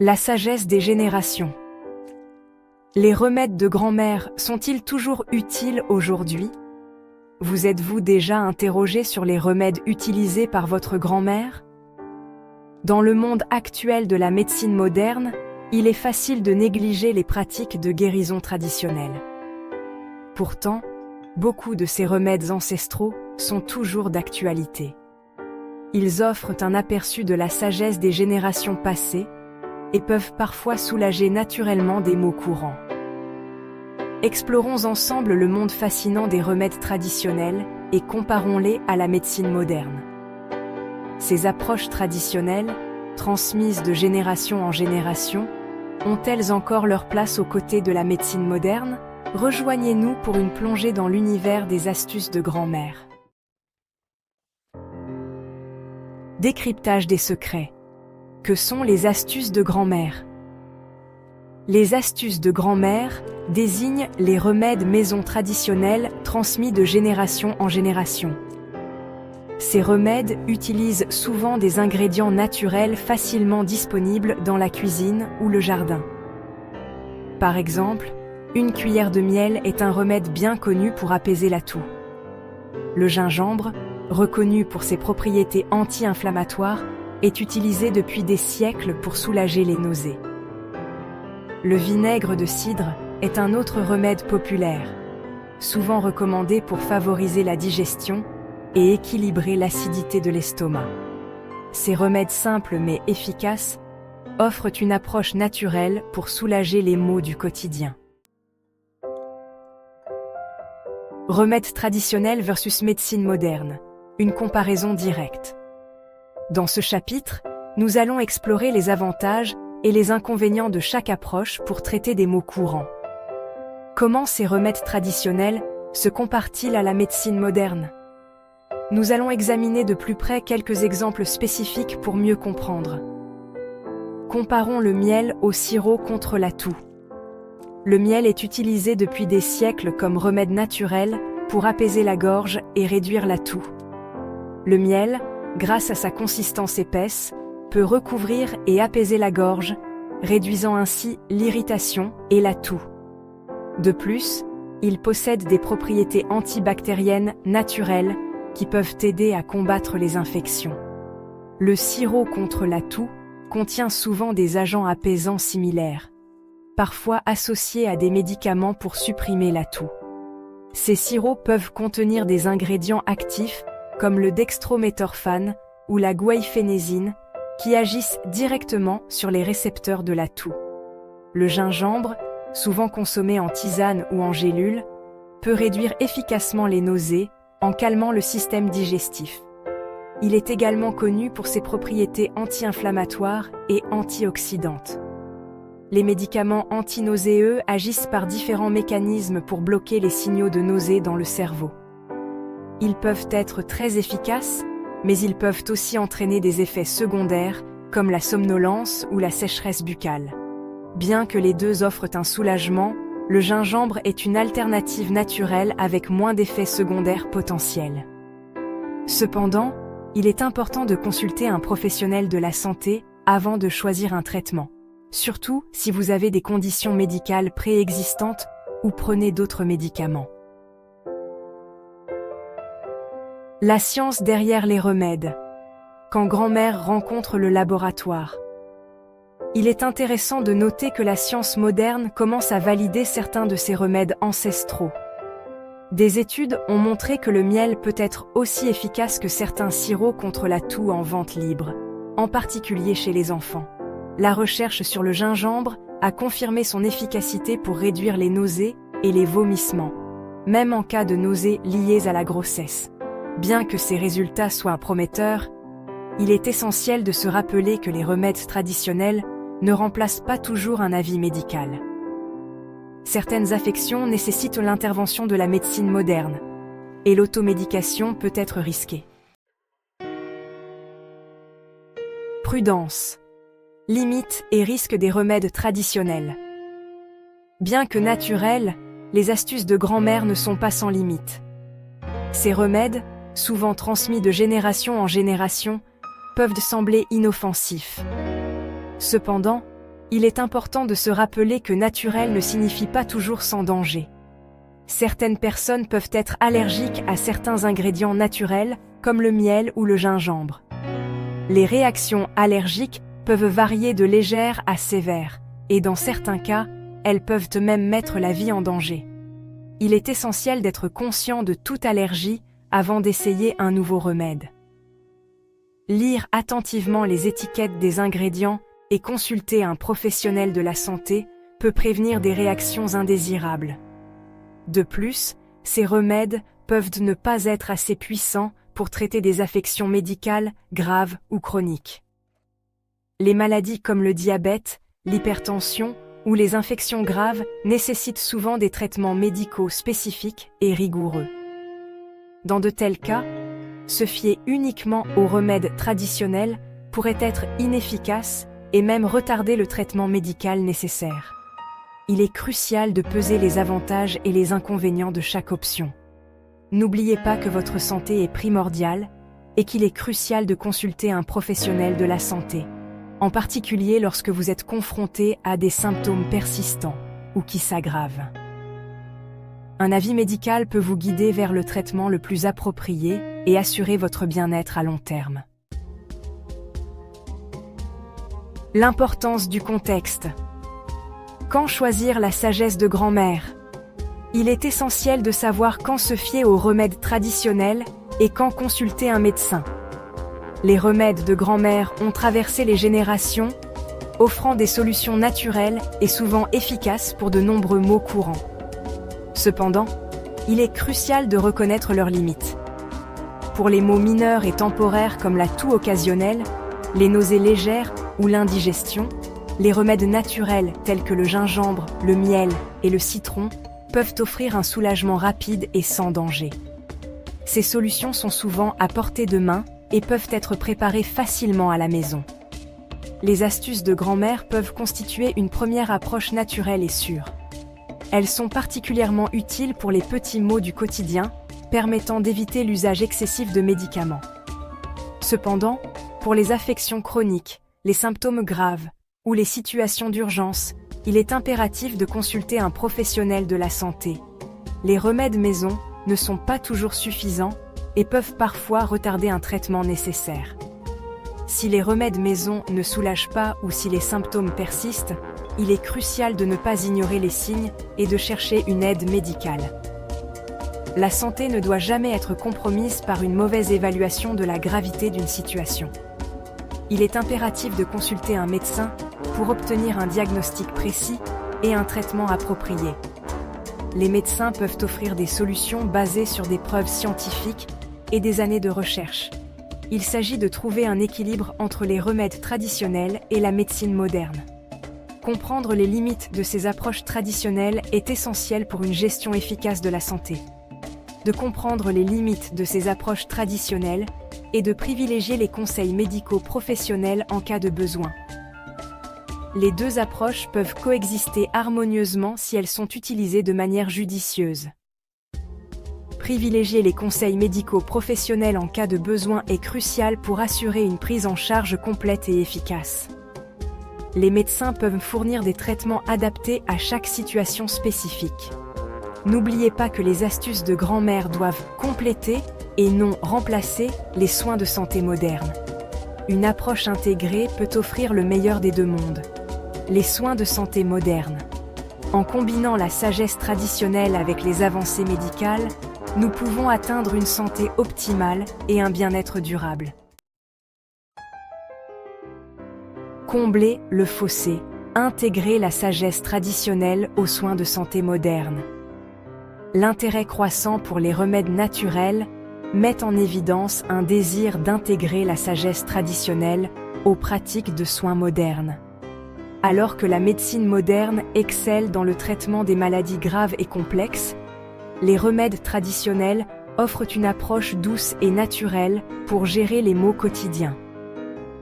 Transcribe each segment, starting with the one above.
La sagesse des générations. Les remèdes de grand-mère sont-ils toujours utiles aujourd'hui? Vous êtes-vous déjà interrogé sur les remèdes utilisés par votre grand-mère? Dans le monde actuel de la médecine moderne, il est facile de négliger les pratiques de guérison traditionnelles. Pourtant, beaucoup de ces remèdes ancestraux sont toujours d'actualité. Ils offrent un aperçu de la sagesse des générations passées et peuvent parfois soulager naturellement des maux courants. Explorons ensemble le monde fascinant des remèdes traditionnels et comparons-les à la médecine moderne. Ces approches traditionnelles, transmises de génération en génération, ont-elles encore leur place aux côtés de la médecine moderne? Rejoignez-nous pour une plongée dans l'univers des astuces de grand-mère. Décryptage des secrets. Que sont les astuces de grand-mère? Les astuces de grand-mère désignent les remèdes maison traditionnels transmis de génération en génération. Ces remèdes utilisent souvent des ingrédients naturels facilement disponibles dans la cuisine ou le jardin. Par exemple, une cuillère de miel est un remède bien connu pour apaiser la toux. Le gingembre, reconnu pour ses propriétés anti-inflammatoires, est utilisé depuis des siècles pour soulager les nausées. Le vinaigre de cidre est un autre remède populaire, souvent recommandé pour favoriser la digestion et équilibrer l'acidité de l'estomac. Ces remèdes simples mais efficaces offrent une approche naturelle pour soulager les maux du quotidien. Remèdes traditionnels versus médecine moderne, une comparaison directe. Dans ce chapitre, nous allons explorer les avantages et les inconvénients de chaque approche pour traiter des maux courants. Comment ces remèdes traditionnels se comparent-ils à la médecine moderne? Nous allons examiner de plus près quelques exemples spécifiques pour mieux comprendre. Comparons le miel au sirop contre la toux. Le miel est utilisé depuis des siècles comme remède naturel pour apaiser la gorge et réduire la toux. Le miel, grâce à sa consistance épaisse, peut recouvrir et apaiser la gorge, réduisant ainsi l'irritation et la toux. De plus, il possède des propriétés antibactériennes naturelles qui peuvent aider à combattre les infections. Le sirop contre la toux contient souvent des agents apaisants similaires, parfois associés à des médicaments pour supprimer la toux. Ces sirops peuvent contenir des ingrédients actifs comme le dextrométhorphane ou la guaifénésine, qui agissent directement sur les récepteurs de la toux. Le gingembre, souvent consommé en tisane ou en gélule, peut réduire efficacement les nausées en calmant le système digestif. Il est également connu pour ses propriétés anti-inflammatoires et antioxydantes. Les médicaments antinauséeux agissent par différents mécanismes pour bloquer les signaux de nausée dans le cerveau. Ils peuvent être très efficaces, mais ils peuvent aussi entraîner des effets secondaires comme la somnolence ou la sécheresse buccale. Bien que les deux offrent un soulagement, le gingembre est une alternative naturelle avec moins d'effets secondaires potentiels. Cependant, il est important de consulter un professionnel de la santé avant de choisir un traitement, surtout si vous avez des conditions médicales préexistantes ou prenez d'autres médicaments. La science derrière les remèdes. Quand grand-mère rencontre le laboratoire. Il est intéressant de noter que la science moderne commence à valider certains de ces remèdes ancestraux. Des études ont montré que le miel peut être aussi efficace que certains sirops contre la toux en vente libre, en particulier chez les enfants. La recherche sur le gingembre a confirmé son efficacité pour réduire les nausées et les vomissements, même en cas de nausées liées à la grossesse. Bien que ces résultats soient prometteurs, il est essentiel de se rappeler que les remèdes traditionnels ne remplacent pas toujours un avis médical. Certaines affections nécessitent l'intervention de la médecine moderne, et l'automédication peut être risquée. Prudence. Limites et risques des remèdes traditionnels. Bien que naturels, les astuces de grand-mère ne sont pas sans limite. Ces remèdes, souvent transmis de génération en génération, peuvent sembler inoffensifs. Cependant, Il est important de se rappeler que naturel ne signifie pas toujours sans danger. Certaines personnes peuvent être allergiques à certains ingrédients naturels, comme le miel ou le gingembre. Les réactions allergiques peuvent varier de légères à sévères, et dans certains cas, elles peuvent même mettre la vie en danger. Il est essentiel d'être conscient de toute allergie avant d'essayer un nouveau remède. Lire attentivement les étiquettes des ingrédients et consulter un professionnel de la santé peut prévenir des réactions indésirables. De plus, ces remèdes peuvent ne pas être assez puissants pour traiter des affections médicales graves ou chroniques. Les maladies comme le diabète, l'hypertension ou les infections graves nécessitent souvent des traitements médicaux spécifiques et rigoureux. Dans de tels cas, se fier uniquement aux remèdes traditionnels pourrait être inefficace et même retarder le traitement médical nécessaire. Il est crucial de peser les avantages et les inconvénients de chaque option. N'oubliez pas que votre santé est primordiale et qu'il est crucial de consulter un professionnel de la santé, en particulier lorsque vous êtes confronté à des symptômes persistants ou qui s'aggravent. Un avis médical peut vous guider vers le traitement le plus approprié et assurer votre bien-être à long terme. L'importance du contexte. Quand choisir la sagesse de grand-mère? Il est essentiel de savoir quand se fier aux remèdes traditionnels et quand consulter un médecin. Les remèdes de grand-mère ont traversé les générations, offrant des solutions naturelles et souvent efficaces pour de nombreux maux courants. Cependant, il est crucial de reconnaître leurs limites. Pour les maux mineurs et temporaires comme la toux occasionnelle, les nausées légères ou l'indigestion, les remèdes naturels tels que le gingembre, le miel et le citron peuvent offrir un soulagement rapide et sans danger. Ces solutions sont souvent à portée de main et peuvent être préparées facilement à la maison. Les astuces de grand-mère peuvent constituer une première approche naturelle et sûre. Elles sont particulièrement utiles pour les petits maux du quotidien, permettant d'éviter l'usage excessif de médicaments. Cependant, pour les affections chroniques, les symptômes graves ou les situations d'urgence, il est impératif de consulter un professionnel de la santé. Les remèdes maison ne sont pas toujours suffisants et peuvent parfois retarder un traitement nécessaire. Si les remèdes maison ne soulagent pas ou si les symptômes persistent, il est crucial de ne pas ignorer les signes et de chercher une aide médicale. La santé ne doit jamais être compromise par une mauvaise évaluation de la gravité d'une situation. Il est impératif de consulter un médecin pour obtenir un diagnostic précis et un traitement approprié. Les médecins peuvent offrir des solutions basées sur des preuves scientifiques et des années de recherche. Il s'agit de trouver un équilibre entre les remèdes traditionnels et la médecine moderne. Comprendre les limites de ces approches traditionnelles est essentiel pour une gestion efficace de la santé. De comprendre les limites de ces approches traditionnelles et de privilégier les conseils médicaux professionnels en cas de besoin. Les deux approches peuvent coexister harmonieusement si elles sont utilisées de manière judicieuse. Privilégier les conseils médicaux professionnels en cas de besoin est crucial pour assurer une prise en charge complète et efficace. Les médecins peuvent fournir des traitements adaptés à chaque situation spécifique. N'oubliez pas que les astuces de grand-mère doivent compléter et non remplacer les soins de santé modernes. Une approche intégrée peut offrir le meilleur des deux mondes. Les soins de santé modernes. En combinant la sagesse traditionnelle avec les avancées médicales, nous pouvons atteindre une santé optimale et un bien-être durable. Combler le fossé. Intégrer la sagesse traditionnelle aux soins de santé modernes. L'intérêt croissant pour les remèdes naturels met en évidence un désir d'intégrer la sagesse traditionnelle aux pratiques de soins modernes. Alors que la médecine moderne excelle dans le traitement des maladies graves et complexes, les remèdes traditionnels offrent une approche douce et naturelle pour gérer les maux quotidiens.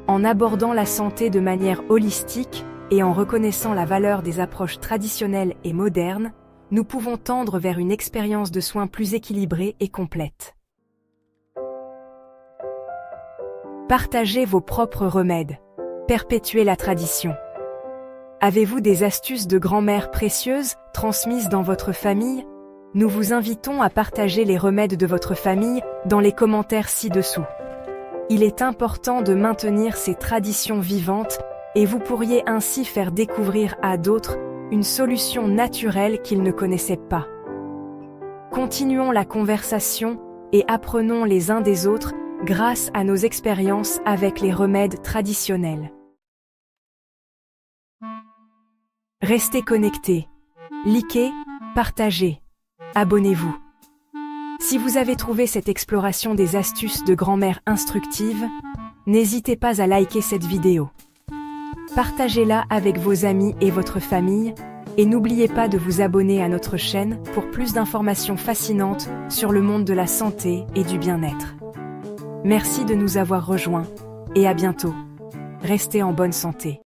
En abordant la santé de manière holistique et en reconnaissant la valeur des approches traditionnelles et modernes, nous pouvons tendre vers une expérience de soins plus équilibrée et complète. Partagez vos propres remèdes. Perpétuez la tradition. Avez-vous des astuces de grand-mère précieuses transmises dans votre famille? Nous vous invitons à partager les remèdes de votre famille dans les commentaires ci-dessous. Il est important de maintenir ces traditions vivantes et vous pourriez ainsi faire découvrir à d'autres une solution naturelle qu'ils ne connaissaient pas. Continuons la conversation et apprenons les uns des autres grâce à nos expériences avec les remèdes traditionnels. Restez connectés. Likez, partagez, abonnez-vous. Si vous avez trouvé cette exploration des astuces de grand-mère instructives, n'hésitez pas à liker cette vidéo. Partagez-la avec vos amis et votre famille, et n'oubliez pas de vous abonner à notre chaîne pour plus d'informations fascinantes sur le monde de la santé et du bien-être. Merci de nous avoir rejoints, et à bientôt. Restez en bonne santé.